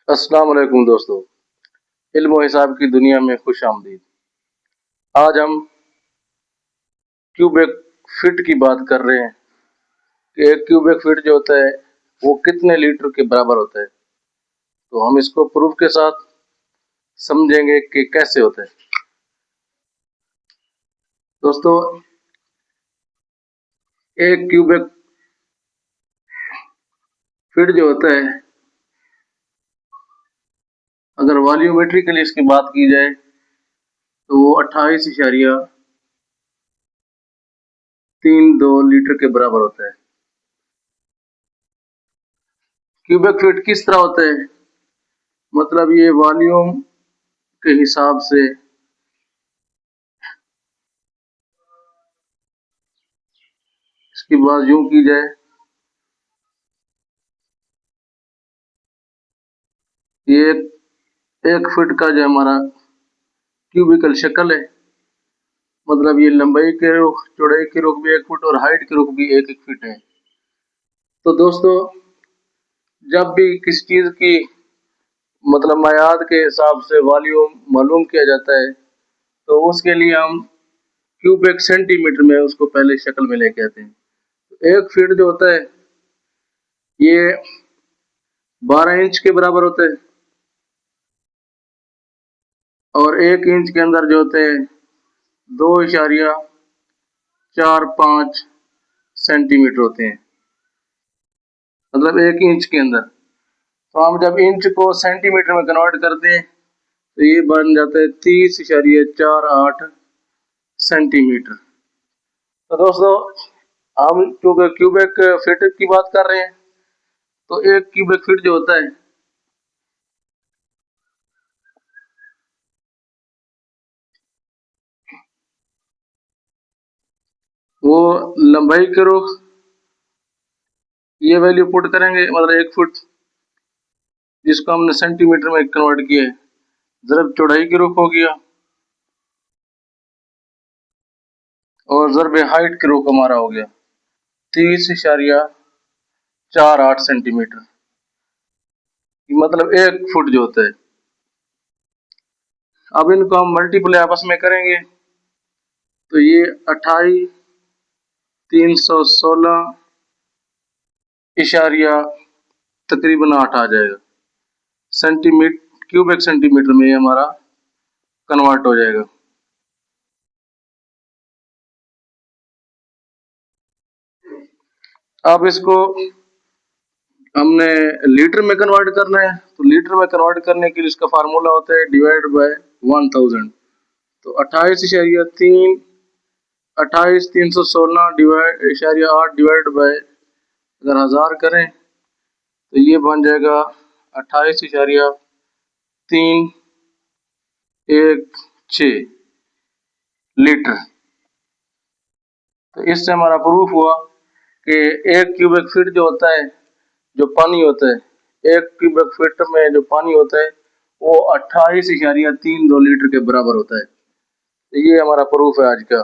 अस्सलाम वालेकुम दोस्तों, इल्म व हिसाब की दुनिया में खुश आमदीद। आज हम क्यूबिक फिट की बात कर रहे हैं कि एक क्यूबिक फिट जो होता है वो कितने लीटर के बराबर होता है। तो हम इसको प्रूफ के साथ समझेंगे कि कैसे होता है। दोस्तों, एक क्यूबिक फिट जो होता है, अगर वॉल्यूमेट्रिकली इसकी बात की जाए तो वो 28.32 लीटर के बराबर होता है। क्यूबिक फीट किस तरह होता है, मतलब ये वॉल्यूम के हिसाब से इसकी बात यूं की जाए, ये एक फीट का जो हमारा क्यूबिकल शक्ल है, मतलब ये लंबाई के रुख, चौड़ाई के रुख भी 1 फुट और हाइट के रुख भी 1-1 फीट है। तो दोस्तों, जब भी किसी चीज की मतलब मायाद के हिसाब से वॉल्यूम मालूम किया जाता है तो उसके लिए हम क्यूबिक सेंटीमीटर में उसको पहले शक्ल में लेके आते हैं। 1 फीट जो होता है ये 12 इंच के बराबर होता है और 1 इंच के अंदर जो होते हैं 2.45 सेंटीमीटर होते हैं, मतलब 1 इंच के अंदर। तो हम जब इंच को सेंटीमीटर में कन्वर्ट करते हैं तो ये बन जाता है 30.48 सेंटीमीटर। तो दोस्तों, हम क्योंकि क्यूबिक फीट की बात कर रहे हैं तो एक क्यूबिक फीट जो होता है वो लंबाई के रुख ये वैल्यू पुट करेंगे, मतलब 1 फुट जिसको हमने सेंटीमीटर में कन्वर्ट किया है, ज़रब चौड़ाई के रुख हो गया और ज़रब हाइट के रुख हमारा हो गया 30.48 सेंटीमीटर, मतलब 1 फुट जो होता है। अब इनको हम मल्टीप्लाई आपस में करेंगे तो ये 28,316 इशारिया तकरीबन 8 आ जाएगा सेंटीमीटर, क्यूबिक सेंटीमीटर में ये हमारा कन्वर्ट हो जाएगा। अब इसको हमने लीटर में कन्वर्ट करना है, तो लीटर में कन्वर्ट करने के लिए इसका फार्मूला होता है डिवाइड बाय 1000। तो 28,316 डिवाइड इशारिया 8 डिवाइड बाय अगर 1000 करें तो ये बन जाएगा 28.316 लीटर। तो इससे हमारा प्रूफ हुआ कि एक क्यूबिक फीट जो होता है, जो पानी होता है, एक क्यूबिक फीट में जो पानी होता है वो 28.32 लीटर के बराबर होता है। तो ये हमारा प्रूफ है आज का।